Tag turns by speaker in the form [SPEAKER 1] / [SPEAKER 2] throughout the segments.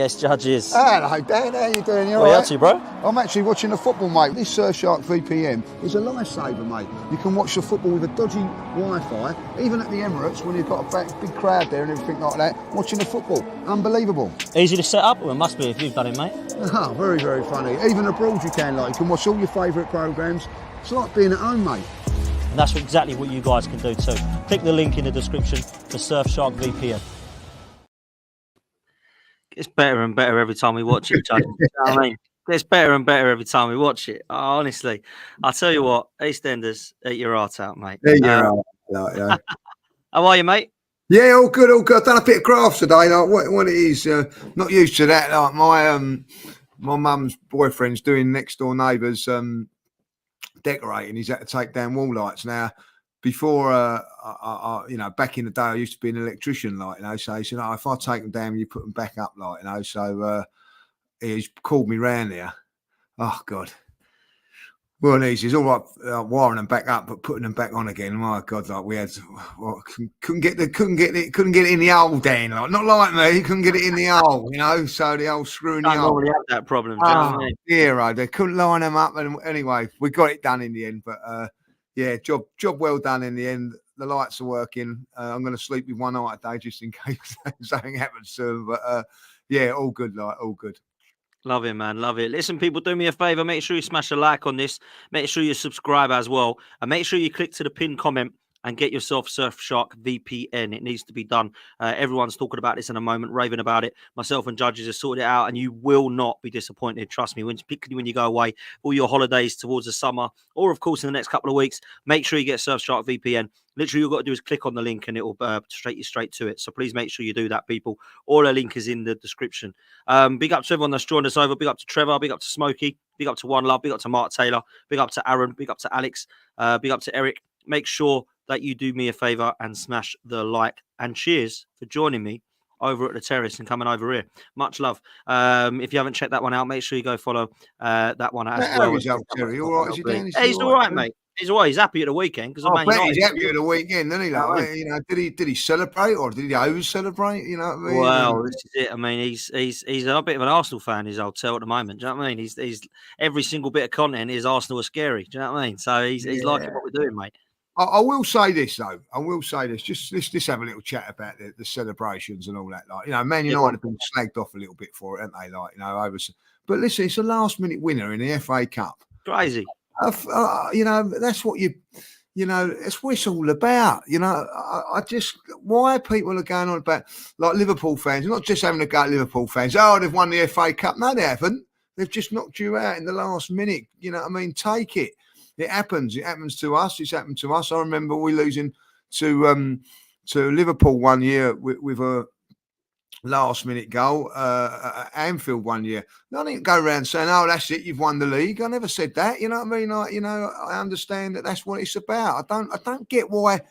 [SPEAKER 1] guest judges.
[SPEAKER 2] Hello, Dan. How you doing? You
[SPEAKER 1] What are you
[SPEAKER 2] all
[SPEAKER 1] up to, bro?
[SPEAKER 2] I'm actually watching the football, mate. This Surfshark VPN is a lifesaver, mate. You can watch the football with a dodgy Wi-Fi, even at the Emirates when you've got a big crowd there and everything like that, watching the football. Unbelievable.
[SPEAKER 1] Easy to set up? Well, it must be if you've done it, mate.
[SPEAKER 2] Oh, very, very funny. Even abroad you can watch all your favourite programmes. It's like being at home, mate.
[SPEAKER 1] And that's exactly what you guys can do too. Click the link in the description for Surfshark VPN. It's better and better every time we watch it, Judge. You know what I mean? It's better and better every time we watch it. Oh, honestly, I'll tell you what, EastEnders, eat your heart out, mate.
[SPEAKER 2] There you are. Yeah.
[SPEAKER 1] How are you, mate?
[SPEAKER 2] Yeah, all good, all good. I've done a bit of crafts today. Like what it is, not used to that. Like my mum's boyfriend's doing next door neighbours decorating. He's had to take down wall lights now. Before, back in the day, I used to be an electrician, so he said, if I take them down, you put them back up, so he's called me round there. Oh, God. Well, he's all right wiring them back up, but putting them back on again. My God, we had, couldn't get it in the hole, Dan, not like me, couldn't get it in the hole, so the old screw in the hole.
[SPEAKER 1] I normally have that problem, do you know what I mean?
[SPEAKER 2] Yeah, they couldn't line them up, and anyway, we got it done in the end, but, yeah, job well done in the end. The lights are working. I'm going to sleep with one eye a day just in case something happens to them. But yeah, all good, all good.
[SPEAKER 1] Love it, man. Love it. Listen, people, do me a favor. Make sure you smash a like on this. Make sure you subscribe as well. And make sure you click to the pinned comment and get yourself Surfshark VPN. It needs to be done. Everyone's talking about this in a moment, raving about it. Myself and Judges have sorted it out, and you will not be disappointed. Trust me, particularly when you go away, all your holidays towards the summer, or of course in the next couple of weeks, make sure you get Surfshark VPN. Literally, all you've got to do is click on the link and it will straight you straight to it. So please make sure you do that, people. All the link is in the description. Big up to everyone that's joined us over. Big up to Trevor. Big up to Smokey. Big up to One Love. Big up to Mark Taylor. Big up to Aaron. Big up to Alex. Big up to Eric. Make sure that you do me a favor and smash the like, and cheers for joining me over at the terrace and coming over here. Much love. If you haven't checked that one out, make sure you go follow that one as well.
[SPEAKER 2] He's all right, is he, Dan?
[SPEAKER 1] He's all right, mate. He's all right. He's happy at the weekend because
[SPEAKER 2] he's happy at the weekend, isn't he? Did he celebrate or did he over celebrate? You know what I mean?
[SPEAKER 1] Well, this is it. I mean, he's a bit of an Arsenal fan. His old tell at the moment. Do you know what I mean? He's every single bit of content is Arsenal are scary. Do you know what I mean? So he's liking what we're doing, mate.
[SPEAKER 2] I will say this though. Just let's have a little chat about the celebrations and all that. Man United have been slagged off a little bit for it, haven't they? Over. But listen, it's a last-minute winner in the FA Cup.
[SPEAKER 1] Crazy.
[SPEAKER 2] That's what that's what it's all about. I just why people are going on about like Liverpool fans, not just having a go at Liverpool fans. Oh, they've won the FA Cup. No, they haven't. They've just knocked you out in the last minute. You know what I mean? Take it. It happens. It happens to us. It's happened to us. I remember we losing to Liverpool one year with a last-minute goal at Anfield one year. I didn't go around saying, "Oh, that's it. You've won the league." I never said that. You know what I mean? I understand that that's what it's about. I don't get why.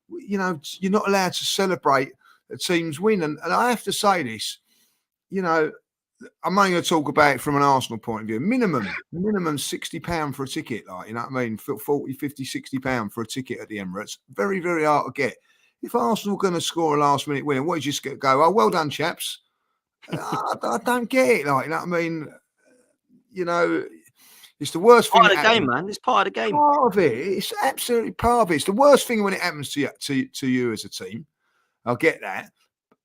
[SPEAKER 2] You're not allowed to celebrate a team's win. And I have to say this. I'm only going to talk about it from an Arsenal point of view. Minimum £60 for a ticket, you know what I mean? 40, 50, £60 for a ticket at the Emirates. Very, very hard to get. If Arsenal are going to score a last-minute winner, what, you just go, oh, well done, chaps? I don't get it, you know what I mean? It's the worst thing.
[SPEAKER 1] Part of the game, man. It's part of the game.
[SPEAKER 2] Part of it. It's absolutely part of it. It's the worst thing when it happens to you as a team. I'll get that.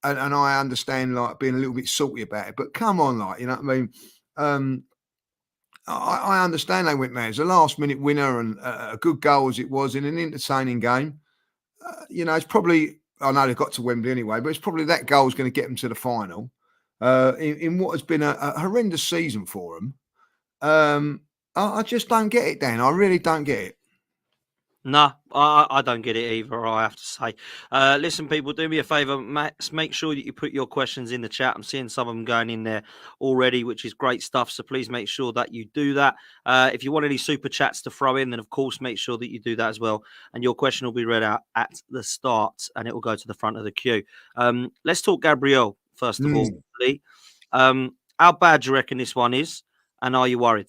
[SPEAKER 2] And I understand being a little bit salty about it, but come on, you know what I mean? I understand they went mad. It's a last-minute winner and a good goal as it was in an entertaining game. It's probably, I know they've got to Wembley anyway, but it's probably that goal is going to get them to the final in what has been a horrendous season for them. I just don't get it, Dan. I really don't get it.
[SPEAKER 1] No, I don't get it either, I have to say. Listen, people, do me a favour. Make sure that you put your questions in the chat. I'm seeing some of them going in there already, which is great stuff. So please make sure that you do that. If you want any super chats to throw in, then of course make sure that you do that as well. And your question will be read out at the start and it will go to the front of the queue. Let's talk Gabriel, first of all, Lee. How bad do you reckon this one is? And are you worried?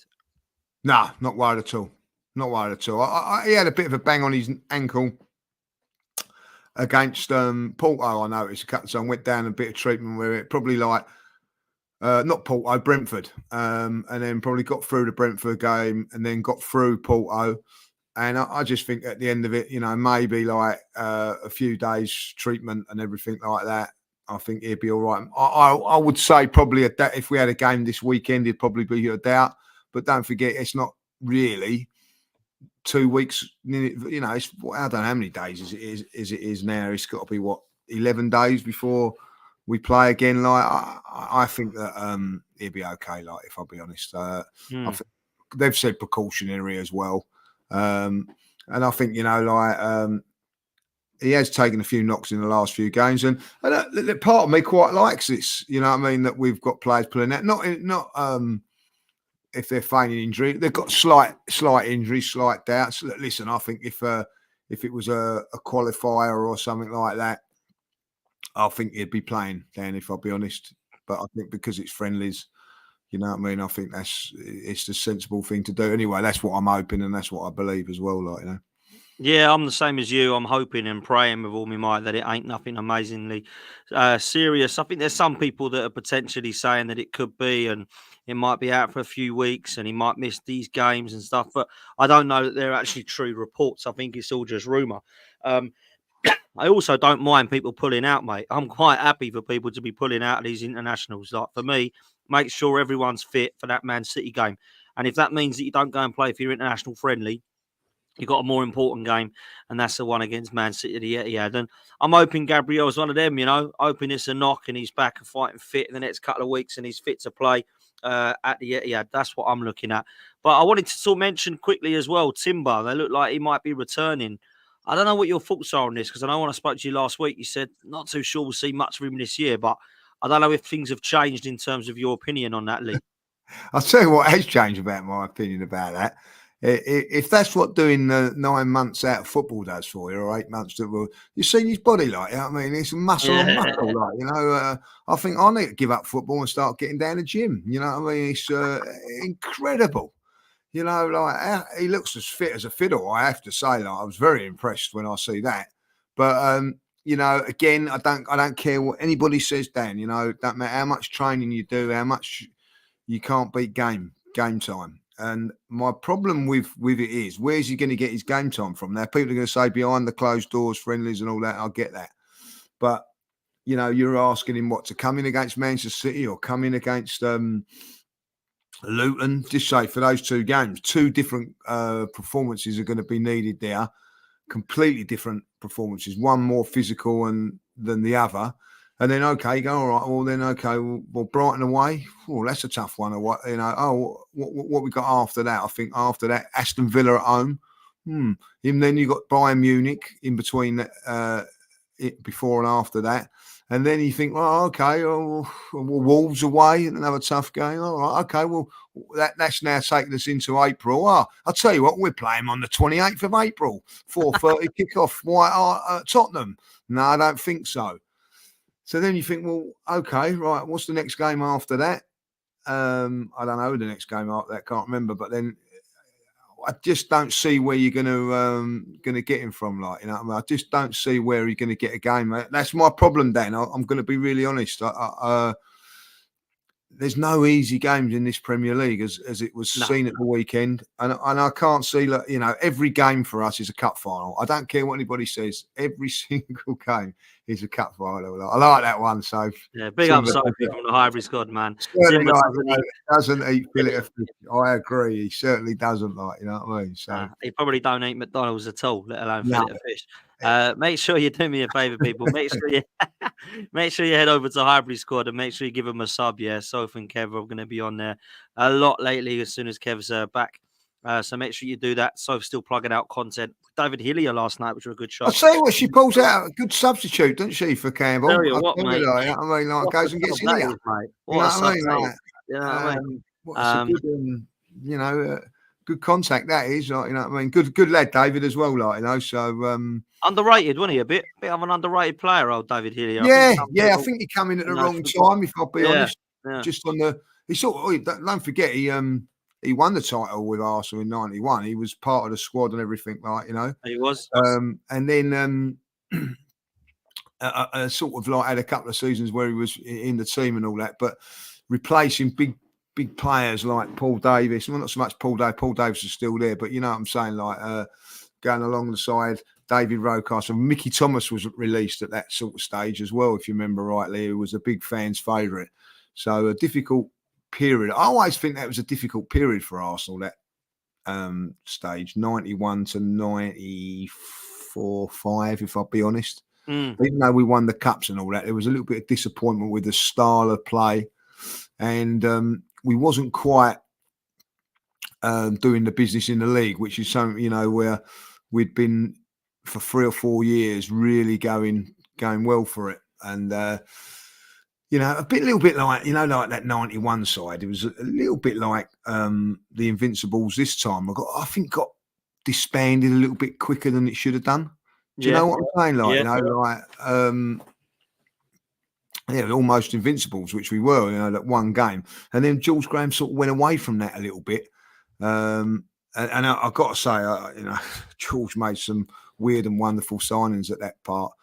[SPEAKER 2] Nah, not worried at all. Not worried at all. He had a bit of a bang on his ankle against Porto, I noticed a couple of times. Went down a bit of treatment with it. Probably not Porto, Brentford, and then probably got through the Brentford game, and then got through Porto. And I just think at the end of it, maybe like a few days treatment and everything like that, I think he'd be all right. I would say probably if we had a game this weekend, he'd probably be a doubt. But don't forget, it's not really 2 weeks. It's, I don't know how many days it is now. It's got to be 11 days before we play again. Like I think that he'll be okay. Like, if I'll be honest, I think they've said precautionary as well, and I think he has taken a few knocks in the last few games, and part of me quite likes this. You know what I mean? That we've got players pulling out. Not if they're feigning injury, they've got slight injuries, slight doubts. Listen, I think if it was a qualifier or something like that, I think he'd be playing, Dan, if I'll be honest. But I think because it's friendlies, you know what I mean? I think it's the sensible thing to do. Anyway, that's what I'm hoping, and that's what I believe as well, like,
[SPEAKER 1] Yeah, I'm the same as you. I'm hoping and praying with all my might that it ain't nothing amazingly serious. I think there's some people that are potentially saying that it could be, and it might be out for a few weeks, and he might miss these games and stuff. But I don't know that they're actually true reports. I think it's all just rumor. I also don't mind people pulling out, mate. I'm quite happy for people to be pulling out of these internationals. Like, for me, make sure everyone's fit for that Man City game, and if that means that you don't go and play for your international friendly, you've got a more important game, and that's the one against Man City at the Etihad. And I'm hoping Gabriel's one of them, hoping it's a knock and he's back and fighting fit in the next couple of weeks and he's fit to play at the Etihad. That's what I'm looking at. But I wanted to sort of mention quickly as well, Timber. They look like he might be returning. I don't know what your thoughts are on this, because I know when I spoke to you last week, you said not too sure we'll see much of him this year, but I don't know if things have changed in terms of your opinion on that, Lee.
[SPEAKER 2] I'll tell you what has changed about my opinion about that. If that's what doing 9 months out of football does for you, or 8 months, you've seen his body, like, I mean, it's muscle on muscle, like, I think I need to give up football and start getting down the gym. You know what I mean? It's incredible. Like, he looks as fit as a fiddle, I have to say. Like, I was very impressed when I see that. But again, I don't care what anybody says, Dan. Don't matter how much training you do, how much you can't beat game time. And my problem with it is, where's he going to get his game time from? Now, people are going to say behind the closed doors, friendlies and all that. I'll get that. But, you're asking him what, to come in against Manchester City or come in against Luton? Just say for those 2 games, 2 different performances are going to be needed there. Completely different performances. One more physical than the other. And then, okay, go, all right, well, then, okay, well, Brighton away. Oh, that's a tough one. Or what, what we got after that? I think after that, Aston Villa at home. And then you got Bayern Munich in between before and after that. And then you think, well, okay, Wolves away, another tough game. All right, okay, well, that's now taking us into April. I'll tell you what, we're playing on the 28th of April, 4:30 kickoff, White Hart, Tottenham. No, I don't think so. So then you think, well, okay, right, what's the next game after that? I don't know the next game after that, can't remember. But then I just don't see where you're going to get him from. Like, I just don't see where you're going to get a game. That's my problem, Dan. I'm going to be really honest. There's no easy games in this Premier League, as it was seen at the weekend, and I can't see, every game for us is a cup final. I don't care what anybody says. Every single game is a cup final. I like that one. So
[SPEAKER 1] yeah, big up Sophie from the Highbury squad, man.
[SPEAKER 2] Certainly doesn't eat fillet of fish. I agree. He certainly doesn't, like, you know what I mean? So
[SPEAKER 1] he probably don't eat McDonald's at all, let alone fillet of fish. Make sure you do me a favour, people. Make sure you head over to Highbury Squad and make sure you give them a sub. Yeah, Sophie and Kev are going to be on there a lot lately as soon as Kev's back. So make sure you do that. Sophie's still plugging out content. David Hillier last night, which was a good shot.
[SPEAKER 2] I'll say what, she pulls out a good substitute, doesn't she, for Campbell?
[SPEAKER 1] Tell you what, mate.
[SPEAKER 2] Goes and gets in here.
[SPEAKER 1] What's a
[SPEAKER 2] good, good contact that is. Like, good lad, David, as well. Like, so
[SPEAKER 1] underrated, wasn't he? A bit of an underrated player, old David Hillier.
[SPEAKER 2] I think he came in at the wrong time, if I'll be honest.
[SPEAKER 1] Yeah.
[SPEAKER 2] Just on don't forget, he won the title with Arsenal in '91. He was part of the squad and everything, like,
[SPEAKER 1] He was.
[SPEAKER 2] And then sort of like had a couple of seasons where he was in the team and all that. But replacing big players like Paul Davis. Well, not so much Paul Davis. Paul Davis is still there, but you know what I'm saying. Like going along the side, David Rocastle, Mickey Thomas was released at that sort of stage as well, if you remember rightly. He was a big fan's favourite. So a difficult period. I always think that was a difficult period for Arsenal. That stage, 91 to 94, 5, if I'll be honest. Even though we won the cups and all that, there was a little bit of disappointment with the style of play, and we wasn't quite doing the business in the league, which is something, you know, where we'd been for 3 or 4 years really going well for it. And you know, a little bit like, you know, like that 91 side. It was a little bit like the Invincibles this time. I think got disbanded a little bit quicker than it should have done. Do you know what I'm saying? Like, you know, like almost Invincibles, which we were, you know, that one game. And then George Graham sort of went away from that a little bit. And I've got to say, you know, George made some weird and wonderful signings at that part.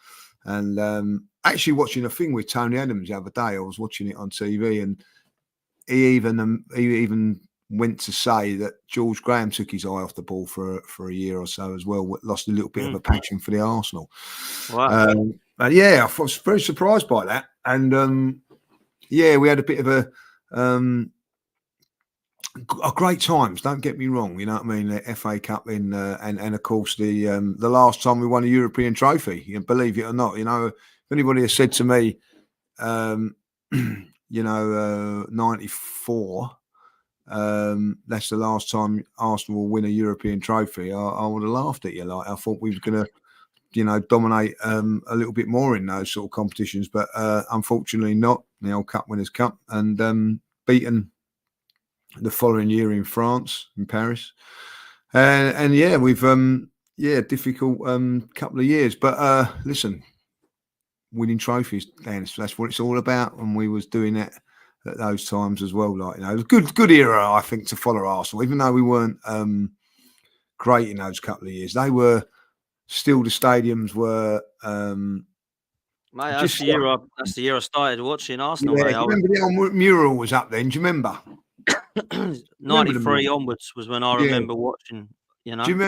[SPEAKER 2] And actually watching a thing with Tony Adams the other day, I was watching it on TV, and he even went to say that George Graham took his eye off the ball for a year or so as well, lost a little bit of a passion for the Arsenal.
[SPEAKER 1] Wow.
[SPEAKER 2] And yeah, I was very surprised by that. And yeah, we had a bit of a great times. Don't get me wrong. You know what I mean? The FA Cup and of course the last time we won a European trophy. You know, believe it or not, you know, if anybody has said to me, you know, 94, that's the last time Arsenal will win a European trophy, I would have laughed at you. Like, I thought we was going to, you know, dominate a little bit more in those sort of competitions, but unfortunately not. The old Cup Winners' Cup, and beaten the following year in France, in Paris, and yeah, we've difficult couple of years, but listen, winning trophies, Dan, that's what it's all about, and we was doing that at those times as well. Like, you know, good era, I think, to follow Arsenal, even though we weren't great in those couple of years. They were still, the stadiums were.
[SPEAKER 1] Mate, that's the year I started watching Arsenal.
[SPEAKER 2] Yeah,
[SPEAKER 1] mate.
[SPEAKER 2] do you remember the old mural was up then? Do you remember?
[SPEAKER 1] 93 onwards was when I remember watching. You know,
[SPEAKER 2] do you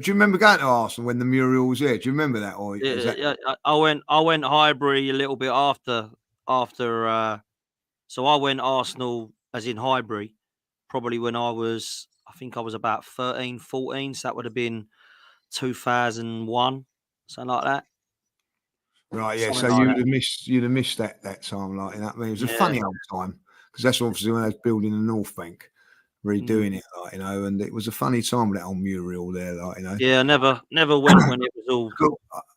[SPEAKER 2] remember going to Arsenal when the mural was there? Do you remember that? Or
[SPEAKER 1] yeah, I went Highbury a little bit after. So I went Arsenal as in Highbury, probably when I think I was about 13, 14. So that would have been 2001, something like that.
[SPEAKER 2] Right, yeah.
[SPEAKER 1] Something
[SPEAKER 2] So
[SPEAKER 1] like
[SPEAKER 2] you'd have missed that time, like, you know what I mean? It was a funny old time, because that's obviously when I was building the North Bank, redoing it, like, you know, and it was a funny time with that old mural there, like, you know.
[SPEAKER 1] Yeah, I never went when it was all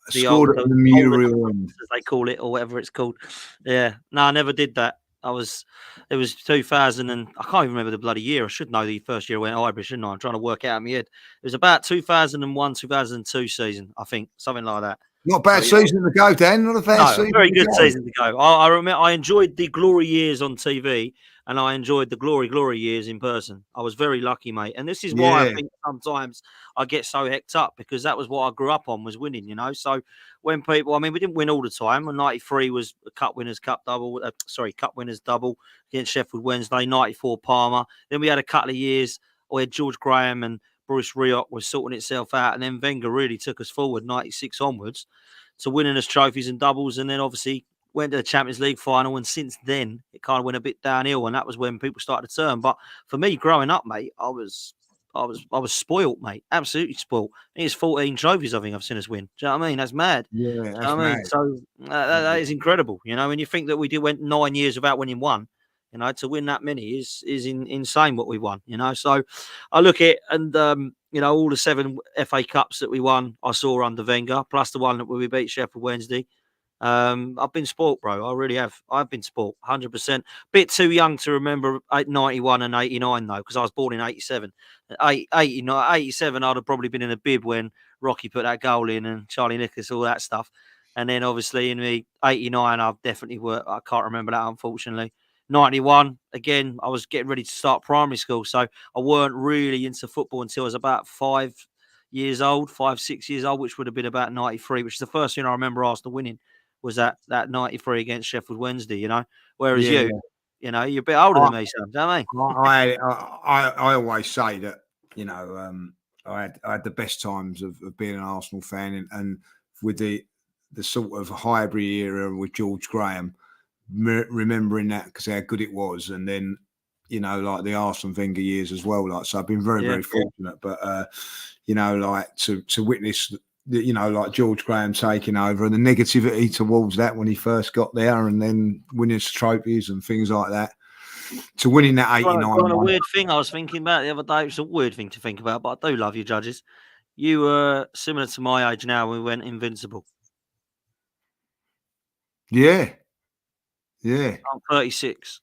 [SPEAKER 2] scored at the mural,
[SPEAKER 1] as they call it, or whatever it's called. Yeah, no, I never did that. It was 2000, and I can't even remember the bloody year. I should know the first year I went to Highbury, shouldn't I? I'm trying to work it out in my head. It was about 2001, 2002 season, I think, something like that.
[SPEAKER 2] Not a bad season to go, Dan. Not a bad season.
[SPEAKER 1] Very good season to go. I remember I enjoyed the glory years on TV, and I enjoyed the glory years in person. I was very lucky, mate. And this is why I think sometimes I get so hecked up, because that was what I grew up on, was winning, you know. So when people, I mean, we didn't win all the time. And 93 was a Cup Winners' Cup double. Cup Winners double against Sheffield Wednesday. 94 Parma. Then we had a couple of years where George Graham and Bruce Rioch was sorting itself out, and then Wenger really took us forward 96 onwards to winning us trophies and doubles, and then obviously went to the Champions League final. And since then, it kind of went a bit downhill, and that was when people started to turn. But for me, growing up, mate, I was spoilt, mate, absolutely spoilt. I think it's 14 trophies I think I've seen us win. Do you know what I mean? That's mad.
[SPEAKER 2] Yeah, that's
[SPEAKER 1] mad. I mean, so that is incredible. You know, when you think that went 9 years without winning one. You know, to win that many is insane what we won, you know. So I look at it, and, you know, all the 7 FA Cups that we won, I saw under Wenger, plus the one that we beat Sheffield Wednesday. I've been spoilt, bro. I really have. I've been spoilt, 100%. Bit too young to remember 91 and 89, though, because I was born in 87. 87, I'd have probably been in a bib when Rocky put that goal in, and Charlie Nicholas, all that stuff. And then, obviously, in the 89, I've definitely worked. I can't remember that, unfortunately. 91, again, I was getting ready to start primary school, so I weren't really into football until I was about 5, 6 years old, which would have been about 93, which is the first thing I remember Arsenal winning, was that 93 against Sheffield Wednesday, you know. Whereas you, You know, you're a bit older
[SPEAKER 2] I,
[SPEAKER 1] than me, Sam. Do you know what I mean?
[SPEAKER 2] I always say that, you know, I had the best times of being an Arsenal fan, and with the sort of Highbury era with George Graham, remembering that because how good it was, and then, you know, like the Arsene Wenger years as well. Like, so I've been very fortunate, but you know, like to witness, you know, like George Graham taking over and the negativity towards that when he first got there, and then winning trophies and things like that, to winning that 89.
[SPEAKER 1] A weird thing I was thinking about the other day. It's a weird thing to think about, but I do love you, judges. You were similar to my age now. We went invincible.
[SPEAKER 2] Yeah. Yeah.
[SPEAKER 1] I'm 36.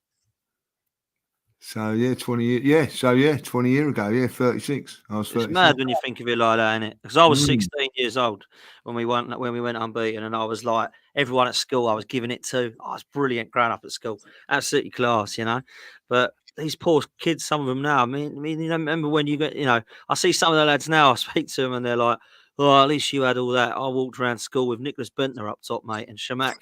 [SPEAKER 2] So yeah, 20 years. Yeah. So yeah, 20 years ago. Yeah, 36. I was 36.
[SPEAKER 1] It's mad when you think of it like that, isn't it? Because I was
[SPEAKER 2] Mm.
[SPEAKER 1] 16 years old when we went unbeaten, and I was like everyone at school. I was giving it to. Oh, it's brilliant growing up at school, absolutely class, you know. But these poor kids, some of them now. I mean, you know, remember when you get, you know, I see some of the lads now. I speak to them, and they're like, "Oh, at least you had all that." I walked around school with Nicholas Bentner up top, mate, and Shamak,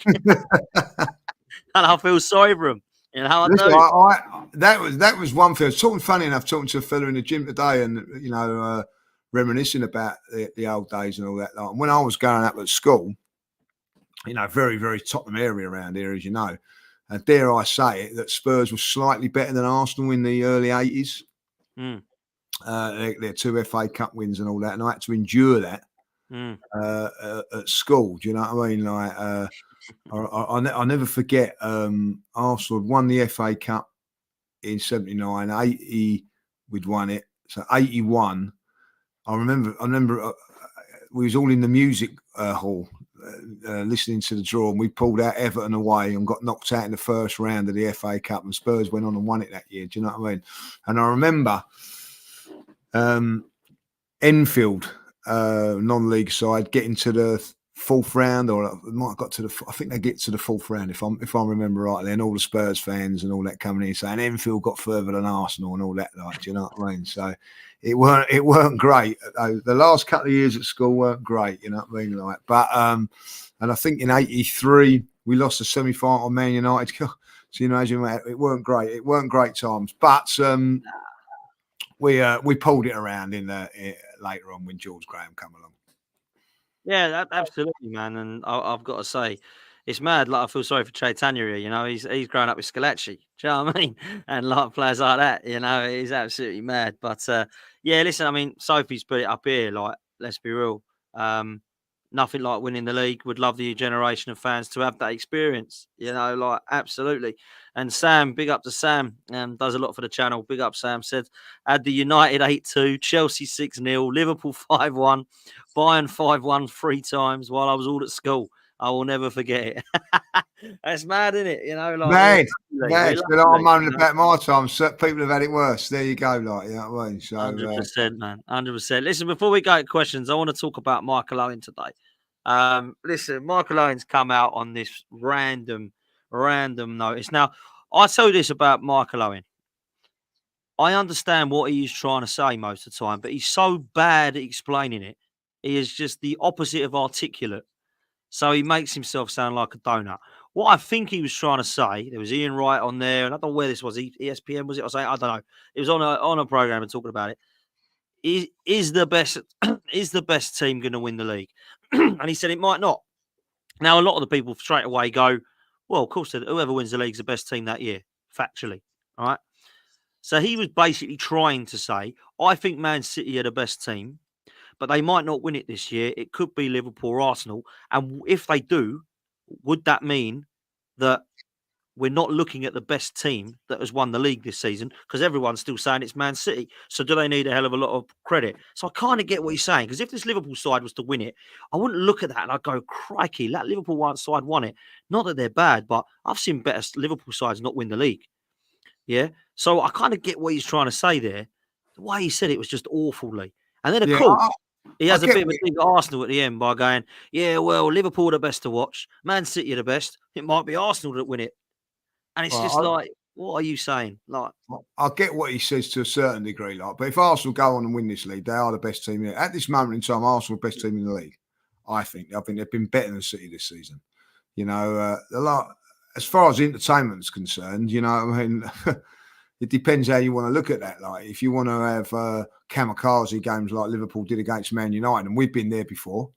[SPEAKER 1] and I feel sorry for them. You know,
[SPEAKER 2] Listen,
[SPEAKER 1] do.
[SPEAKER 2] that was one thing. I was talking, funny enough, talking to a fella in the gym today, and you know, reminiscing about the old days and all that. Like, when I was going up at school, you know, very, very Tottenham area around here, as you know. And dare I say it, that Spurs were slightly better than Arsenal in the early 80s.
[SPEAKER 1] Mm.
[SPEAKER 2] Their 2 FA Cup wins and all that, and I had to endure that at school. Do you know what I mean? Like, I'll never forget. Arsenal had won the FA Cup in 79, 80 we'd won it. So 81, I remember we was all in the music hall listening to the draw, and we pulled out Everton away and got knocked out in the first round of the FA Cup, and Spurs went on and won it that year. Do you know what I mean? And I remember Enfield, non-league side, getting to the fourth round, or it might have got to I think they get to the fourth round if I remember rightly, and all the Spurs fans and all that coming in saying Enfield got further than Arsenal and all that, like, do you know what I mean? So it weren't great. The last couple of years at school weren't great, you know what I mean? Like, but and I think in '83 we lost the semi-final on Man United. So you know, as you know, it weren't great. It weren't great times, but we pulled it around later on when George Graham came along.
[SPEAKER 1] Yeah, absolutely, man. And I've got to say, it's mad. Like, I feel sorry for Chaitanya. You know, he's grown up with Scalacci. Do you know what I mean? And like players like that, you know, he's absolutely mad. But yeah, listen, I mean, Sophie's put it up here. Like, let's be real. Nothing like winning the league. Would love the generation of fans to have that experience. You know, like, absolutely. And Sam, big up to Sam, does a lot for the channel. Big up, Sam. Said, had the United 8-2, Chelsea 6-0, Liverpool 5-1, Bayern 5-1 3 times while I was all at school. I will never forget it. That's mad, isn't it? You know, like,
[SPEAKER 2] mad. I'm moaning about my time. So people have had it worse. There you go, like, you know what I mean? So
[SPEAKER 1] 100%, man, 100%. Listen, before we go to questions, I want to talk about Michael Owen today. Listen, Michael Owen's come out on this random notice. Now, I tell you this about Michael Owen. I understand what he is trying to say most of the time, but he's so bad at explaining it. He is just the opposite of articulate. So he makes himself sound like a donut. What I think he was trying to say, there was Ian Wright on there, and I don't know where this was, ESPN, was it? I don't know. It was on a program and talking about it. Is the best is the best team going to win the league? And he said it might not. Now, a lot of the people straight away go, well, of course, whoever wins the league is the best team that year, factually. All right. So he was basically trying to say, I think Man City are the best team, but they might not win it this year. It could be Liverpool or Arsenal. And if they do, would that mean that we're not looking at the best team that has won the league this season? Because everyone's still saying it's Man City. So do they need a hell of a lot of credit? So I kind of get what he's saying. Because if this Liverpool side was to win it, I wouldn't look at that and I'd go, crikey, that Liverpool side won it. Not that they're bad, but I've seen better Liverpool sides not win the league. Yeah. So I kind of get what he's trying to say there. The way he said it was just awfully. And then, of course, he has a bit of a dig at Arsenal at the end by going, yeah, well, Liverpool are the best to watch. Man City are the best. It might be Arsenal that win it. And it's just like, what are you saying? Like,
[SPEAKER 2] I get what he says to a certain degree, like, but if Arsenal go on and win this league, they are the best team in it. At this moment in time, Arsenal are the best team in the league. I think they've been better than City this season. You know, as far as entertainment's concerned, you know, I mean, it depends how you want to look at that. Like, if you want to have kamikaze games like Liverpool did against Man United, and we've been there before,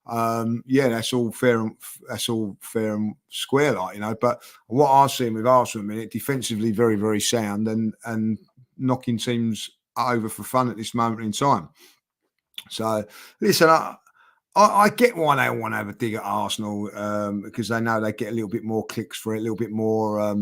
[SPEAKER 2] yeah, that's all fair and square, like, you know. But what I've seen with Arsenal, I mean, defensively very, very sound and knocking teams over for fun at this moment in time. So, listen, I get why they want to have a dig at Arsenal, because they know they get a little bit more clicks for it, a little bit more,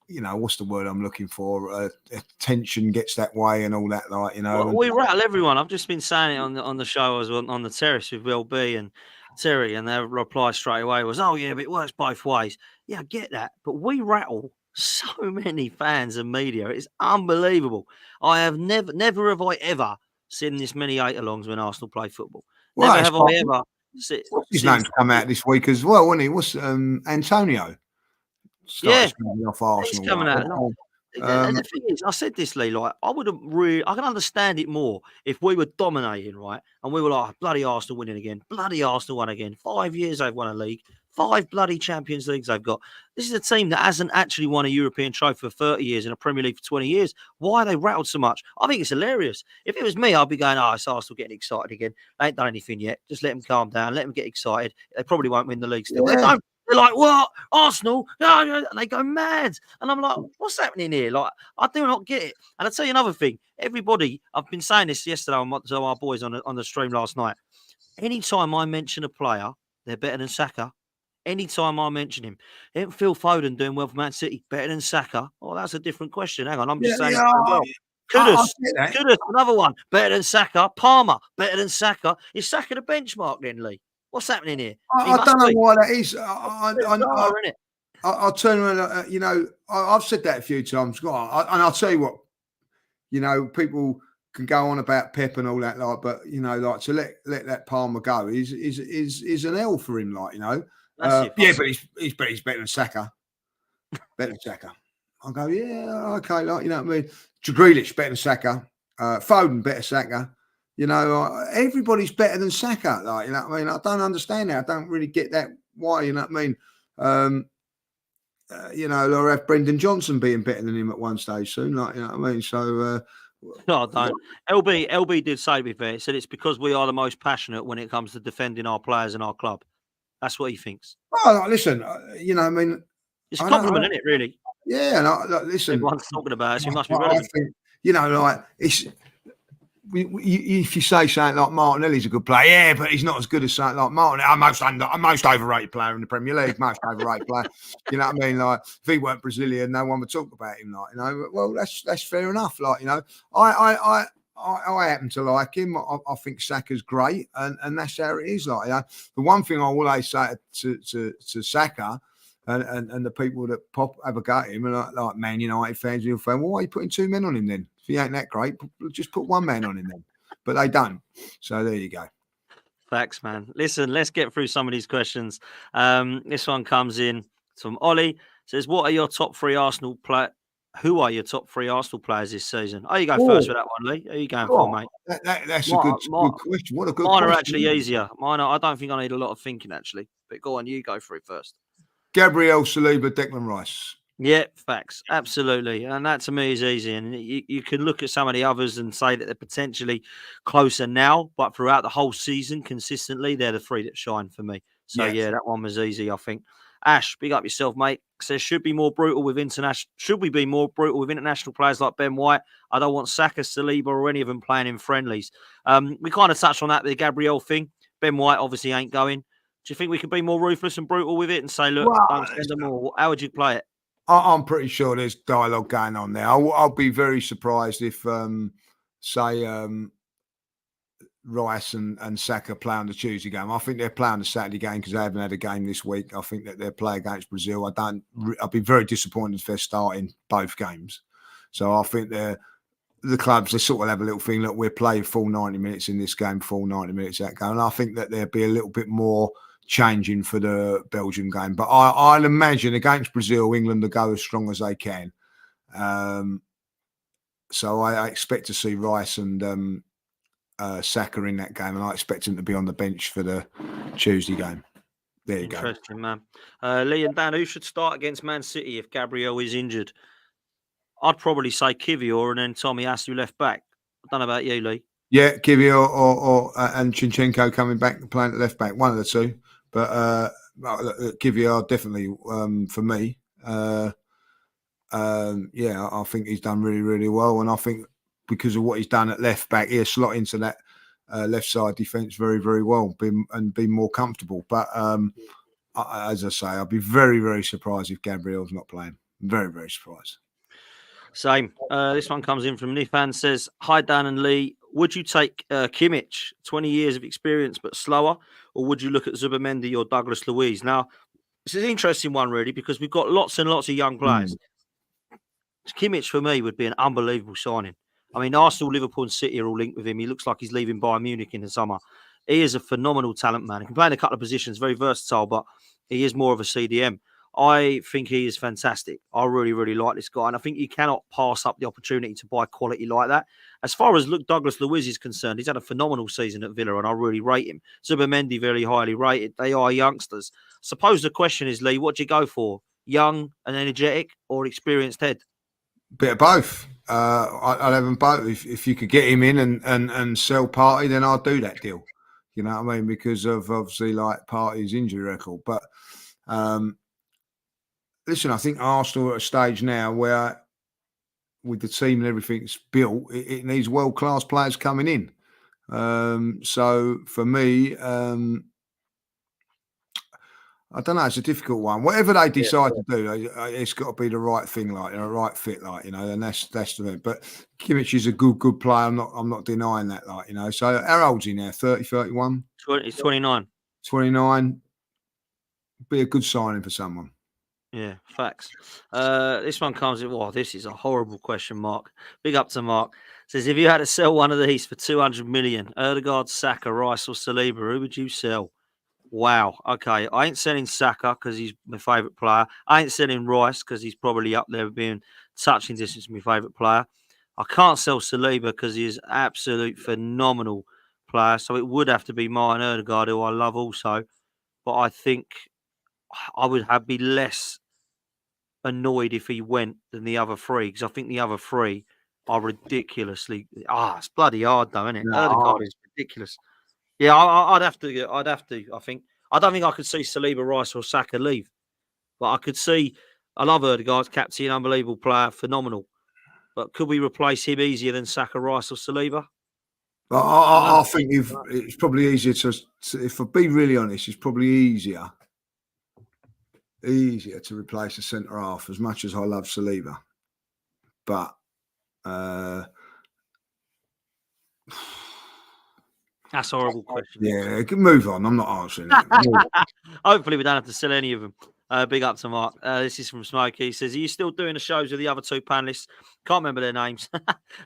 [SPEAKER 2] you know, what's the word I'm looking for? Attention gets that way and all that, like, you know.
[SPEAKER 1] Well, we rattle everyone. I've just been saying it on the show as well, on the terrace with Will B and Terry, and their reply straight away was, "Oh yeah, but it works both ways." Yeah, I get that, but we rattle so many fans and media. It's unbelievable. I have never have I ever seen this many hate-alongs when Arsenal play football.
[SPEAKER 2] Well,
[SPEAKER 1] Never have I ever.
[SPEAKER 2] what's his name's come out this week as well, wasn't he? What's Antonio?
[SPEAKER 1] Yeah,
[SPEAKER 2] Started off Arsenal.
[SPEAKER 1] he's coming out. And the thing is, I said this, Lee, like, I can understand it more if we were dominating, right? And we were like, bloody Arsenal winning again. Bloody Arsenal won again. 5 years they've won a league. 5 bloody Champions Leagues they've got. This is a team that hasn't actually won a European trophy for 30 years and a Premier League for 20 years. Why are they rattled so much? I think it's hilarious. If it was me, I'd be going, oh, it's Arsenal getting excited again. They ain't done anything yet. Just let them calm down. Let them get excited. They probably won't win the league still.
[SPEAKER 2] Yeah.
[SPEAKER 1] They don't. They're like, what? Arsenal? And they go mad. And I'm like, what's happening here? Like, I do not get it. And I'll tell you another thing. Everybody, I've been saying this yesterday to our boys on the stream last night. Anytime I mention a player, they're better than Saka. Anytime I mention him, ain't Phil Foden doing well for Man City better than Saka? Oh, that's a different question. Hang on, I'm just saying. Kudus, another one, better than Saka. Palmer, better than Saka. Is Saka the benchmark then, Lee? What's happening here?
[SPEAKER 2] I don't know why that is. I'll turn around. You know, I've said that a few times, and I'll tell you what. You know, people can go on about Pep and all that, like, but you know, like, to let that Palmer go is an L for him, like, you know. Yeah, but he's better than Saka. Better than Saka. I go, yeah, okay, like, you know what I mean. Grealish better than Saka. Foden better than Saka. You know, everybody's better than Saka. Like, you know what I mean. I don't understand that. I don't really get that. Why? You know what I mean. You know, I'll have Brendan Johnson being better than him at one stage soon. Like, you know what I mean. So.
[SPEAKER 1] No, I don't. LB did say, to be fair, he said it's because we are the most passionate when it comes to defending our players and our club. That's what he thinks.
[SPEAKER 2] Oh, listen, you know, I mean,
[SPEAKER 1] it's a compliment, isn't it? Really?
[SPEAKER 2] Yeah. And listen,
[SPEAKER 1] everyone's talking about it. So it must be relevant.
[SPEAKER 2] I think, you know, like, it's. If you say something like Martinelli's a good player, yeah, but he's not as good as something like Martinelli. I'm most overrated player in the Premier League, most overrated player. You know what I mean? Like, if he weren't Brazilian, no one would talk about him. Like, you know, well, that's fair enough. Like, you know, I happen to like him. I think Saka's great, and that's how it is. Like, you know, the one thing I always say to Saka. And the people that have a go at him, and like Man United fans, you'll find, well, why are you putting 2 men on him then? If he ain't that great, just put 1 man on him then. But they don't. So there you go.
[SPEAKER 1] Facts, man. Listen, let's get through some of these questions. This one comes in from Ollie. Says, "What are your top 3 Arsenal players? Who are your top 3 Arsenal players this season?" Oh, you go first with that one, Lee. Who are you going for, mate?
[SPEAKER 2] That's a good question. What a good question.
[SPEAKER 1] Mine are actually easier. I don't think I need a lot of thinking, actually. But go on, you go through first.
[SPEAKER 2] Gabriel, Saliba, Declan Rice.
[SPEAKER 1] Yeah, facts. Absolutely. And that to me is easy. And you can look at some of the others and say that they're potentially closer now, but throughout the whole season, consistently, they're the 3 that shine for me. So, yeah, that one was easy, I think. Ash, big up yourself, mate. Says, should we be more brutal with international players like Ben White? I don't want Saka, Saliba, or any of them playing in friendlies. We kind of touched on that with the Gabriel thing. Ben White obviously ain't going. Do you think we could be more ruthless and brutal with it and say, look, don't send them all? How would you play it?
[SPEAKER 2] I'm pretty sure there's dialogue going on there. I'll be very surprised if, say, Rice and Saka play on the Tuesday game. I think they're playing the Saturday game because they haven't had a game this week. I think that they'll play against Brazil. I'll be very disappointed if they're starting both games. So I think the clubs, they sort of have a little thing, look, we're playing full 90 minutes in this game, full 90 minutes that game. And I think that there'll be a little bit more changing for the Belgium game. But I'll imagine against Brazil, England will go as strong as they can. So I expect to see Rice and Saka in that game, and I expect him to be on the bench for the Tuesday game. There you go.
[SPEAKER 1] Interesting, man. Lee and Dan, who should start against Man City if Gabriel is injured? I'd probably say Kivior and then Tommy Asu left back. I don't know about you, Lee.
[SPEAKER 2] Yeah, Kivy or and Chinchenko coming back and playing at left back, one of the two. But Kivy are definitely for me. Yeah, I think he's done really, really well, and I think because of what he's done at left back, he'll slot into that left side defence very, very well, be more comfortable. But as I say, I'll be very, very surprised if Gabriel's not playing. Very, very surprised.
[SPEAKER 1] Same. This one comes in from Nifan, says, hi, Dan and Lee. Would you take Kimmich, 20 years of experience but slower, or would you look at Zubimendi or Douglas Luiz? Now, this is an interesting one, really, because we've got lots and lots of young players. Kimmich, for me, would be an unbelievable signing. I mean, Arsenal, Liverpool and City are all linked with him. He looks like he's leaving Bayern Munich in the summer. He is a phenomenal talent, man. He can play in a couple of positions, very versatile, but he is more of a CDM. I think he is fantastic. I really, really like this guy. And I think you cannot pass up the opportunity to buy quality like that. As far as Douglas Luiz is concerned, he's had a phenomenal season at Villa and I really rate him. Zubimendi, very highly rated. They are youngsters. Suppose the question is, Lee, what do you go for? Young and energetic or experienced head?
[SPEAKER 2] Bit of both. I'd have them both. If you could get him in and sell Partey, then I'd do that deal. You know what I mean? Because of obviously like Partey's injury record. But listen, I think Arsenal are at a stage now where with the team and everything's built, it needs world-class players coming in. So for me, I don't know. It's a difficult one. Whatever they decide to do, it's got to be the right thing, like a right fit, like and that's the thing. But Kimmich is a good player. I'm not denying that, like So how old's he now? 30, 31?
[SPEAKER 1] He's 29.
[SPEAKER 2] 29. Be a good signing for someone.
[SPEAKER 1] Yeah, facts. This one comes in. Well, this is a horrible question, Mark. Big up to Mark. Says, if you had to sell one of these for 200 million, Erdegaard, Saka, Rice, or Saliba, who would you sell? Wow. Okay. I ain't selling Saka because he's my favourite player. I ain't selling Rice because he's probably up there being touching distance my favourite player. I can't sell Saliba because he is absolute phenomenal player. So it would have to be Martin Erdegaard, who I love also. But I think I would be less annoyed if he went than the other three because I think the other three are ridiculously. It's bloody hard though, isn't it?
[SPEAKER 2] No.
[SPEAKER 1] Erdegaard is ridiculous. Yeah, I'd have to. I think I don't think I could see Saliba, Rice, or Saka leave, but I could see. I love Erdegaard, captain, unbelievable player, phenomenal. But could we replace him easier than Saka, Rice, or Saliba?
[SPEAKER 2] But I think it's probably easier to. If I be really honest, it's probably easier to replace a centre half. As much as I love Saliba, but.
[SPEAKER 1] That's a horrible question.
[SPEAKER 2] Yeah, move on. I'm not answering that.
[SPEAKER 1] Hopefully, we don't have to sell any of them. Big up to Mark. This is from Smokey. He says, are you still doing the shows with the other two panelists? Can't remember their names.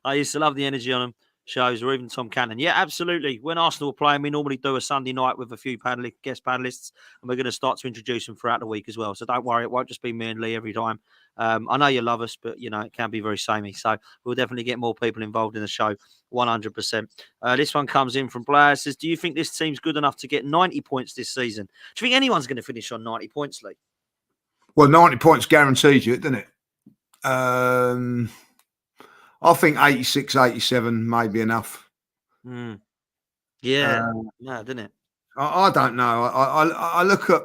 [SPEAKER 1] I used to love the energy on them shows, or even Tom Cannon. Yeah, absolutely. When Arsenal are playing, we normally do a Sunday night with a few guest panelists, and we're going to start to introduce them throughout the week as well. So don't worry, it won't just be me and Lee every time. I know you love us, but, it can be very samey. So we'll definitely get more people involved in the show, 100%. This one comes in from Blair. Says, do you think this team's good enough to get 90 points this season? Do you think anyone's going to finish on 90 points, Lee?
[SPEAKER 2] Well, 90 points guarantees you, doesn't it? I think 86, 87 may be enough.
[SPEAKER 1] Yeah, didn't it?
[SPEAKER 2] I don't know. I look at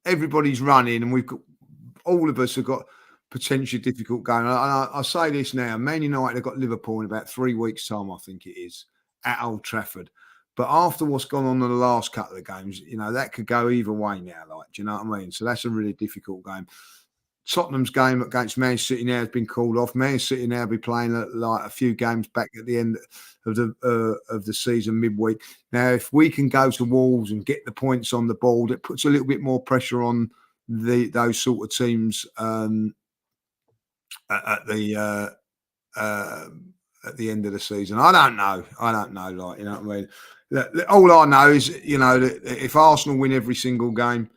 [SPEAKER 2] everybody's running, and we've got all of us have got potentially difficult going. I say this now: Man United have got Liverpool in about 3 weeks' time, I think it is, at Old Trafford. But after what's gone on in the last couple of games, that could go either way now. Like, do you know what I mean? So that's a really difficult game. Tottenham's game against Man City now has been called off. Man City now be playing like a few games back at the end of the season midweek. Now, if we can go to Wolves and get the points on the board, it puts a little bit more pressure on those sort of teams at the end of the season. I don't know. Like, you know what I mean? All I know is, that if Arsenal win every single game,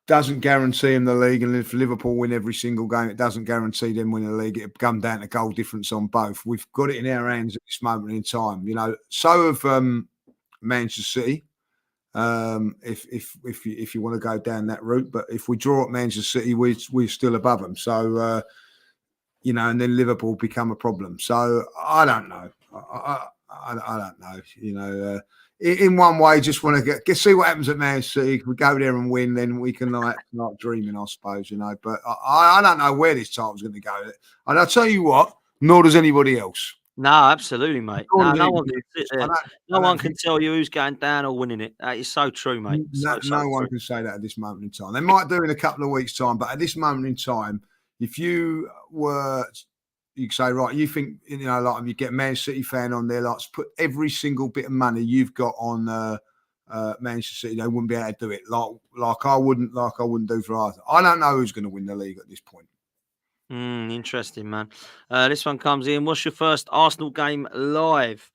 [SPEAKER 2] doesn't guarantee them the league, and if Liverpool win every single game, it doesn't guarantee them winning the league. It'll come down to goal difference on both. We've got it in our hands at this moment in time. So have Manchester City. If you want to go down that route. But if we draw at Manchester City, we're still above them. So and then Liverpool become a problem. So I don't know. I don't know. In one way, just want to get see what happens at Man City. If we go there and win, then we can like dreaming, I suppose. But I don't know where this title's going to go. And I'll tell you what, nor does anybody else.
[SPEAKER 1] No, absolutely, mate. No one can tell you who's going down or winning it. That is so true, mate.
[SPEAKER 2] No one can say that at this moment in time. They might do in a couple of weeks' time, but at this moment in time, if you could say, right, you think, like you get a Man City fan on there, like put every single bit of money you've got on Manchester City, they wouldn't be able to do it. Like I wouldn't do for Arsenal. I don't know who's going to win the league at this point.
[SPEAKER 1] Interesting, man. This one comes in. What's your first Arsenal game live?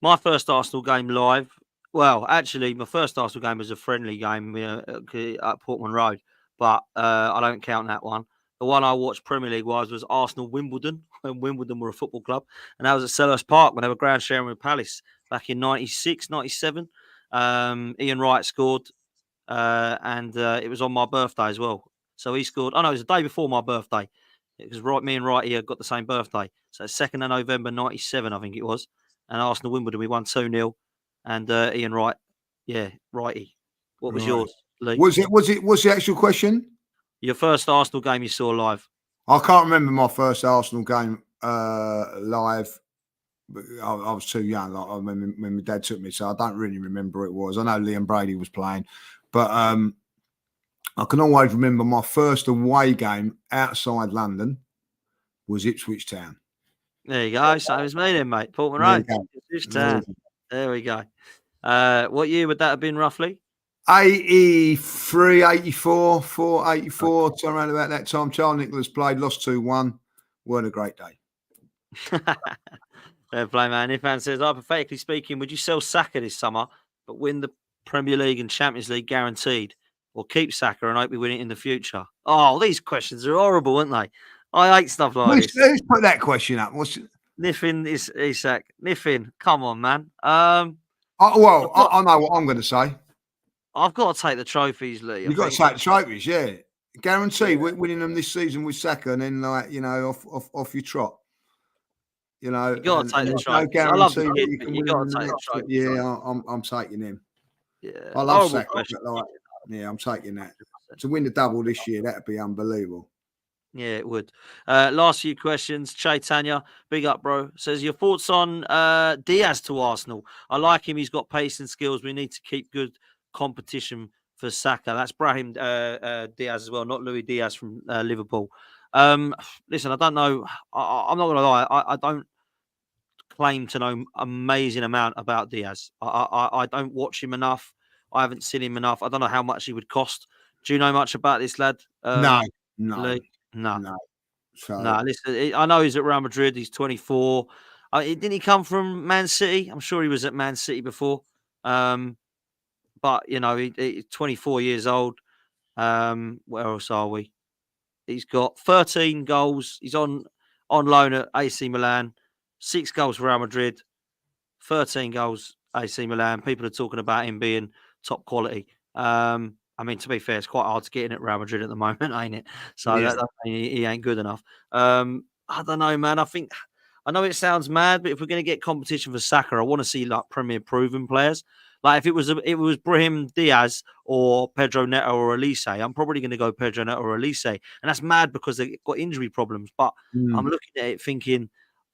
[SPEAKER 1] My first Arsenal game live. Well, actually, my first Arsenal game was a friendly game at Portman Road, but I don't count that one. The one I watched Premier League was Arsenal Wimbledon, when Wimbledon were a football club. And that was at Selhurst Park when they were ground sharing with Palace back in 96, 97. Ian Wright scored, and it was on my birthday as well. So he scored. Oh, no, it was the day before my birthday. It was me and Wrighty got the same birthday. So 2nd of November, 97, I think it was. And Arsenal Wimbledon, we won 2-0. And Ian Wright, Wrighty. What was yours, Lee?
[SPEAKER 2] Was the actual question?
[SPEAKER 1] Your first Arsenal game you saw live?
[SPEAKER 2] I can't remember my first Arsenal game live. I was too young. Like, when my dad took me, so I don't really remember who it was. I know Liam Brady was playing, but I can always remember my first away game outside London was Ipswich Town.
[SPEAKER 1] There you go. Same as me then, mate. Portman Road. Ipswich Town. There we go. What year would that have been roughly?
[SPEAKER 2] 83, 84, 84, so around about that time. Charles Nicholas played, lost 2-1. Weren't a great day.
[SPEAKER 1] Fair play, man. Ifan says, hypothetically speaking, would you sell Saka this summer, but win the Premier League and Champions League guaranteed? Or keep Saka and hope we win it in the future? Oh, these questions are horrible, aren't they? I hate stuff like this.
[SPEAKER 2] Who's put that question up?
[SPEAKER 1] Niffin is Isak. Niffin, come on, man.
[SPEAKER 2] I know what I'm going to say.
[SPEAKER 1] I've got to take the trophies, Lee.
[SPEAKER 2] You've got to take the trophies, yeah. Guarantee winning them this season with Saka, and then off your trot.
[SPEAKER 1] You got to take the trophies.
[SPEAKER 2] No guarantee
[SPEAKER 1] I love the
[SPEAKER 2] that
[SPEAKER 1] kid, but you got to take the trophies.
[SPEAKER 2] Yeah, I'm taking him.
[SPEAKER 1] Yeah,
[SPEAKER 2] I love Saka. Yeah, I'm taking that. To win the double this year, that'd be unbelievable.
[SPEAKER 1] Yeah, it would. Last few questions. Chaitanya, big up, bro. Says, your thoughts on Diaz to Arsenal? I like him. He's got pace and skills. We need to keep good competition for Saka. That's Brahim Diaz as well, not Louis Diaz from Liverpool. Listen, I don't know. I'm not going to lie. I don't claim to know amazing amount about Diaz. I don't watch him enough. I haven't seen him enough. I don't know how much he would cost. Do you know much about this lad?
[SPEAKER 2] No.
[SPEAKER 1] So. No, listen, I know he's at Real Madrid. He's 24. Didn't he come from Man City? I'm sure he was at Man City before. But, he's 24 years old. Where else are we? He's got 13 goals. He's on loan at AC Milan. 6 goals for Real Madrid. 13 goals, AC Milan. People are talking about him being top quality. To be fair, it's quite hard to get in at Real Madrid at the moment, ain't it? So he ain't good enough. I don't know, man. I know it sounds mad, but if we're going to get competition for Saka, I want to see like Premier proven players. Like if it was Brahim Diaz or Pedro Neto or Elise, I'm probably going to go Pedro Neto or Elise, and that's mad because they've got injury problems. But I'm looking at it thinking,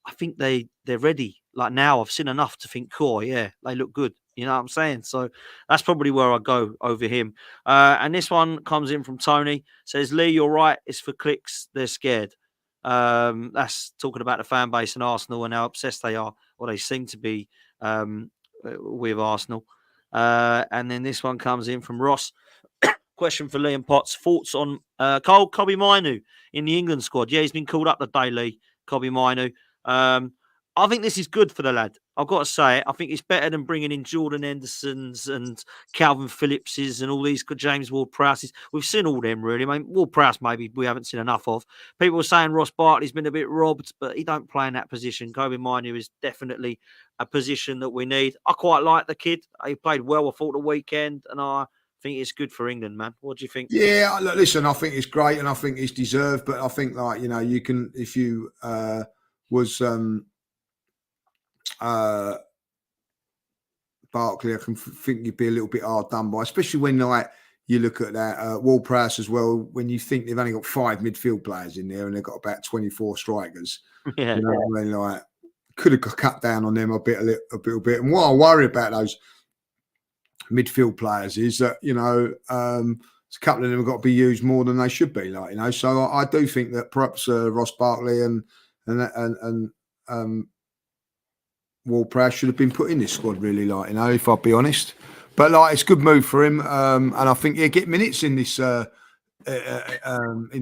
[SPEAKER 1] I think they're ready. Like now, I've seen enough to think, cool, yeah, they look good. You know what I'm saying? So that's probably where I go over him. And this one comes in from Tony. Says, Lee, you're right. It's for clicks. They're scared. That's talking about the fan base in Arsenal and how obsessed they are, or they seem to be with Arsenal. And then this one comes in from Ross. Question for Lee and Potts. Thoughts on Kobbie Mainoo in the England squad? Yeah, he's been called up the day, Lee. Kobbie Mainoo. I think this is good for the lad. I've got to say it. I think it's better than bringing in Jordan Hendersons and Calvin Phillipses and all these James Ward-Prowses. We've seen all them, really. I mean, Ward-Prowse maybe we haven't seen enough of. People are saying Ross Barkley's been a bit robbed, but he don't play in that position. Kobe Mainoo is definitely a position that we need. I quite like the kid. He played well, I thought, the weekend, and I think it's good for England, man. What do you think?
[SPEAKER 2] Yeah, look, listen, I think it's great and I think it's deserved, but I think, like, you can, if you was Barkley, I can think you'd be a little bit hard done by, especially when, like, you look at that Ward-Prowse as well, when you think they've only got 5 midfield players in there and they've got about 24 strikers.
[SPEAKER 1] Yeah.
[SPEAKER 2] You know what I mean? Like, could have cut down on them a little bit. And what I worry about those midfield players is that, a couple of them have got to be used more than they should be, like, So I do think that perhaps Ross Barkley and Ward-Prowse should have been put in this squad, really, like, if I'd be honest. But, like, it's a good move for him, and I think he'll get minutes in this in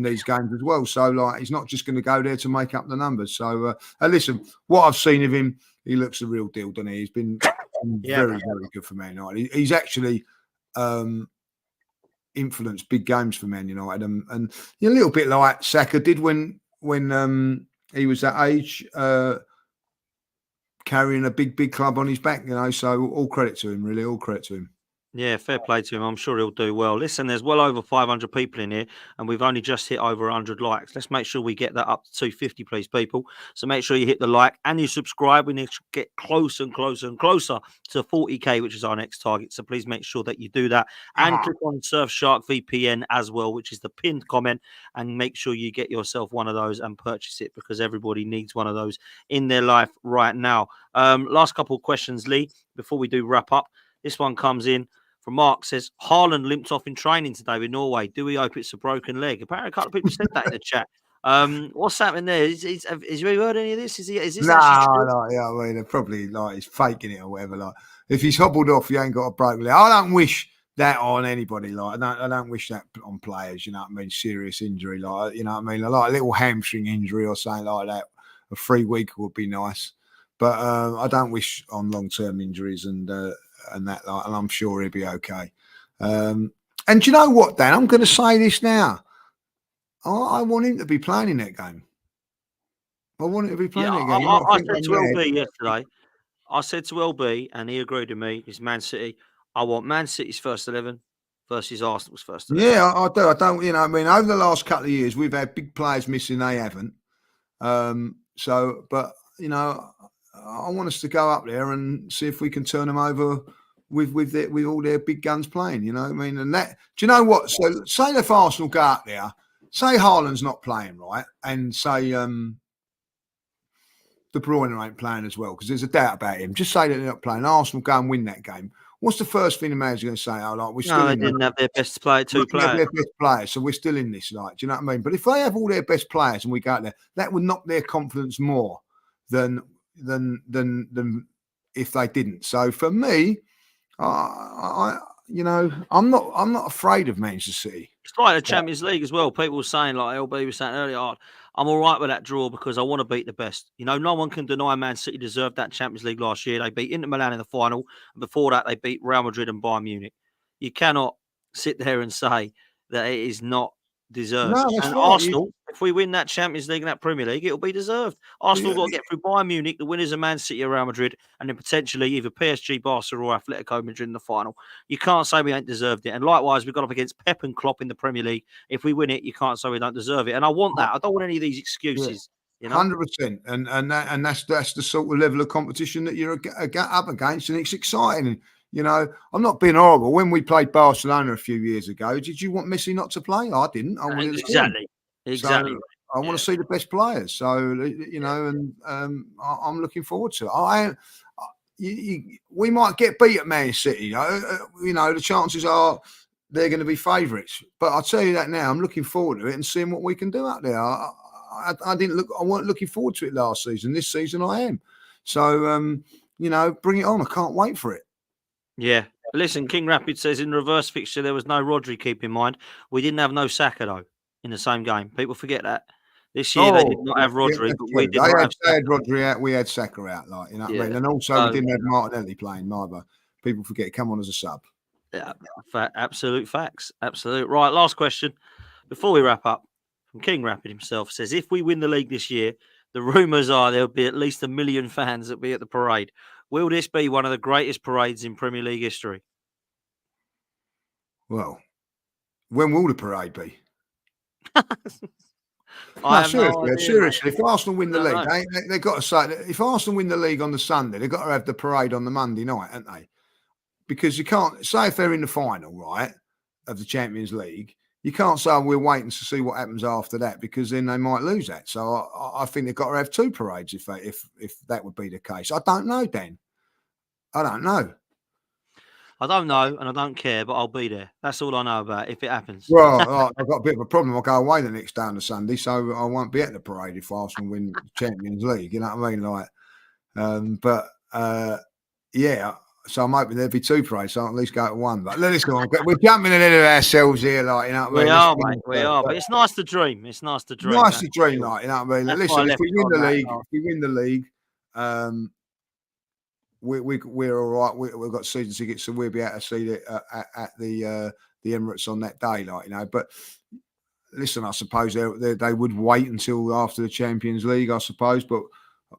[SPEAKER 2] these games as well. So, like, he's not just going to go there to make up the numbers. So, listen, what I've seen of him, he looks the real deal, doesn't he? He's been very, very good for Man United. He's actually influenced big games for Man United, and a little bit like Saka did when he was that age. Carrying a big club on his back, so all credit to him, really, all credit to him.
[SPEAKER 1] Yeah, fair play to him. I'm sure he'll do well. Listen, there's well over 500 people in here, and we've only just hit over 100 likes. Let's make sure we get that up to 250, please, people. So make sure you hit the like and you subscribe. We need to get closer and closer and closer to 40k, which is our next target. So please make sure that you do that. And click on Surfshark VPN as well, which is the pinned comment, and make sure you get yourself one of those and purchase it, because everybody needs one of those in their life right now. Last couple of questions, Lee, before we do wrap up. This one comes in from Mark, says, Haaland limped off in training today with Norway. Do we hope it's a broken leg? Apparently, a couple of people said that in the chat. What's happening there? Has you heard any of this? Is this actually true?
[SPEAKER 2] I mean, they're probably, like, he's faking it or whatever. Like, if he's hobbled off, he ain't got a broken leg. I don't wish that on anybody. Like, I don't wish that on players. You know what I mean? Serious injury, like, you know what I mean? Like a little hamstring injury or something like that. A 3 week would be nice, but I don't wish on long-term injuries and that, like, and I'm sure he'll be okay. And do you know what, Dan? I'm going to say this now. I want him to be playing in that game. I want him to be playing that game.
[SPEAKER 1] I said to LB yesterday. I said to LB, and he agreed with me. It's Man City. I want Man City's first 11 versus Arsenal's first 11.
[SPEAKER 2] Yeah, I do. I don't. I mean, over the last couple of years, we've had big players missing. They haven't. So, but I want us to go up there and see if we can turn them over with all their big guns playing. You know what I mean? And that, do you know what? So, say if Arsenal go up there, say Haaland's not playing, right, and say De Bruyne ain't playing as well, because there's a doubt about him. Just say that they're not playing. Arsenal go and win that game. What's the first thing the manager's going to say? Oh, like, we're still
[SPEAKER 1] they didn't have their best player, two players.
[SPEAKER 2] Their best players, so we're still in this. Like, do you know what I mean? But if they have all their best players and we go out there, that would knock their confidence more than if they didn't. So for me, I'm not afraid of Manchester City.
[SPEAKER 1] It's like the Champions League as well. People were saying, like LB was saying earlier, I'm all right with that draw because I want to beat the best. No one can deny Man City deserved that Champions League last year. They beat Inter Milan in the final, and before that, they beat Real Madrid and Bayern Munich. You cannot sit there and say that it is not deserved.
[SPEAKER 2] No,
[SPEAKER 1] and
[SPEAKER 2] right.
[SPEAKER 1] Arsenal, if we win that Champions League and that Premier League, it'll be deserved. Arsenal got to get through Bayern Munich, the winners of Man City or Real Madrid, and then potentially either PSG, Barca or Atletico Madrid in the final. You can't say we ain't deserved it. And likewise, we've got up against Pep and Klopp in the Premier League. If we win it, you can't say we don't deserve it. And I want that. I don't want any of these excuses.
[SPEAKER 2] 100%, and that's the sort of level of competition that you're up against, and it's exciting. I'm not being horrible. When we played Barcelona a few years ago, did you want Messi not to play? I didn't. I wanted
[SPEAKER 1] exactly. So
[SPEAKER 2] I want to see the best players. So and I'm looking forward to it. We might get beat at Man City. The chances are they're going to be favourites. But I'll tell you that now. I'm looking forward to it and seeing what we can do out there. I weren't looking forward to it last season. This season I am. So bring it on. I can't wait for it.
[SPEAKER 1] Yeah. Listen, King Rapid says in reverse fixture there was no Rodri, keep in mind. We didn't have no Saka though in the same game. People forget that. This year they did not have Rodri,
[SPEAKER 2] that's
[SPEAKER 1] but
[SPEAKER 2] true.
[SPEAKER 1] we did not have
[SPEAKER 2] They had
[SPEAKER 1] Saka.
[SPEAKER 2] Rodri out, we had Saka out, like, you know what I mean?
[SPEAKER 1] Yeah.
[SPEAKER 2] And also we didn't have Martinelli playing neither. People forget he come on as a sub.
[SPEAKER 1] Yeah, absolute facts. Absolute. Right, last question. Before we wrap up, from King Rapid himself says, if we win the league this year, the rumours are there'll be at least 1 million fans that'll be at the parade. Will this be one of the greatest parades in Premier League history?
[SPEAKER 2] Well, when will the parade be?
[SPEAKER 1] I
[SPEAKER 2] No,
[SPEAKER 1] have no idea,
[SPEAKER 2] seriously. If Arsenal win the
[SPEAKER 1] I
[SPEAKER 2] league, they've got to say that if Arsenal win the league on the Sunday, they've got to have the parade on the Monday night, haven't they? Because you can't say if they're in the final, right, of the Champions League, you can't say we're waiting to see what happens after that because then they might lose that. So I think they've got to have 2 parades if that would be the case. I don't know, Dan. I don't know.
[SPEAKER 1] I don't know and I don't care, but I'll be there. That's all I know about it, if it happens.
[SPEAKER 2] Well, I've got a bit of a problem. I'll go away the next day on the Sunday, so I won't be at the parade if Arsenal win the Champions League. You know what I mean? Yeah. So I'm hoping there'll be 2 parades, so I'll at least go to one. But let's go on. We're jumping ahead of ourselves here, like, you know what I mean?
[SPEAKER 1] We are, mate. We are. But it's nice to dream. It's nice to dream.
[SPEAKER 2] Nice to dream, like, you know what I mean? Like, listen, if we win the league, we're all right. We've got season tickets, so we'll be able to see it at the Emirates on that day, like, you know. But listen, I suppose they would wait until after the Champions League, I suppose. But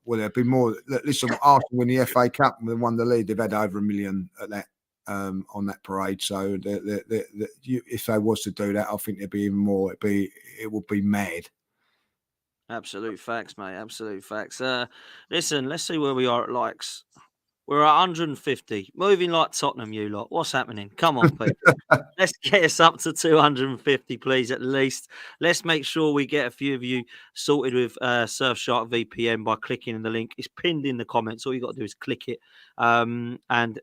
[SPEAKER 2] there'd be more. Listen, Arsenal win the FA Cup and won the league, they've had over 1 million at that on that parade. So if they was to do that, I think there'd be even more. It would be mad.
[SPEAKER 1] Absolute facts, mate. Absolute facts. Listen, let's see where we are at likes. We're at 150. Moving like Tottenham, you lot. What's happening? Come on, people. Let's get us up to 250, please, at least. Let's make sure we get a few of you sorted with Surfshark VPN by clicking in the link. It's pinned in the comments. All you got to do is click it and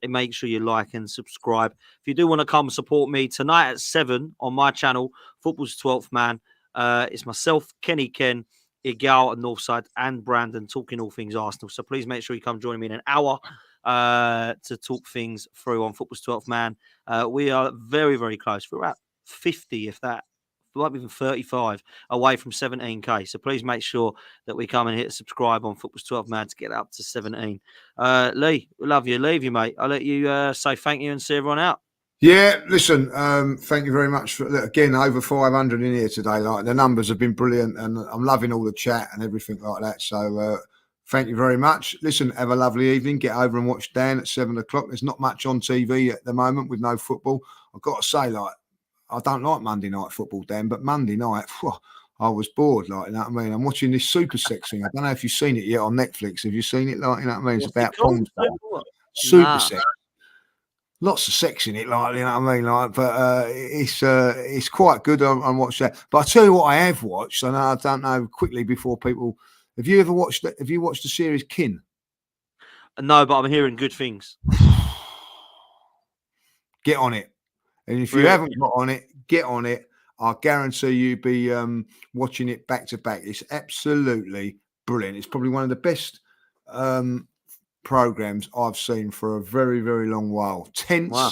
[SPEAKER 1] make sure you like and subscribe. If you do want to come support me tonight at 7 on my channel, Football's 12th Man, it's myself, Kenny Ken, Igal at Northside, and Brandon talking all things Arsenal. So please make sure you come join me in an hour to talk things through on Football's 12th Man. We are very, very close. We're at 50, if that, might be even 35 away from 17k. So please make sure that we come and hit subscribe on Football's 12th Man to get up to 17. Lee, we love you. Leave you, mate. I'll let you say thank you and see everyone out.
[SPEAKER 2] Yeah, listen, thank you very much for, again, over 500 in here today. Like, the numbers have been brilliant and I'm loving all the chat and everything like that. So thank you very much. Listen, have a lovely evening. Get over and watch Dan at 7 o'clock. There's not much on TV at the moment with no football. I've got to say, like, I don't like Monday night football, Dan, but Monday night, I was bored, like, you know what I mean? I'm watching this Super Sex thing. I don't know if you've seen it yet on Netflix. Have you seen it? Like, you know what I mean? It's about porn stuff. Super Sex. Lots of sex in it, like, you know what I mean, like, but it's quite good. I watched that, but I tell you what, I have watched, and I don't know quickly before people. Have you ever watched? Have you watched the series Kin?
[SPEAKER 1] No, but I'm hearing good things.
[SPEAKER 2] Get on it, and if you haven't got on it, get on it. I guarantee you'll be watching it back to back. It's absolutely brilliant. It's probably one of the best programs I've seen for a very, very long while. Tense. Wow.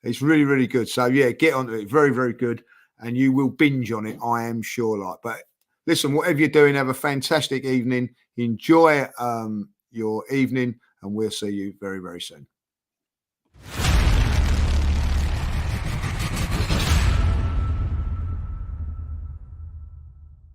[SPEAKER 2] It's really, really good. So yeah, get onto it. Very, very good. And you will binge on it, I am sure. Like, but listen, whatever you're doing, have a fantastic evening. Enjoy your evening, and we'll see you very, very soon.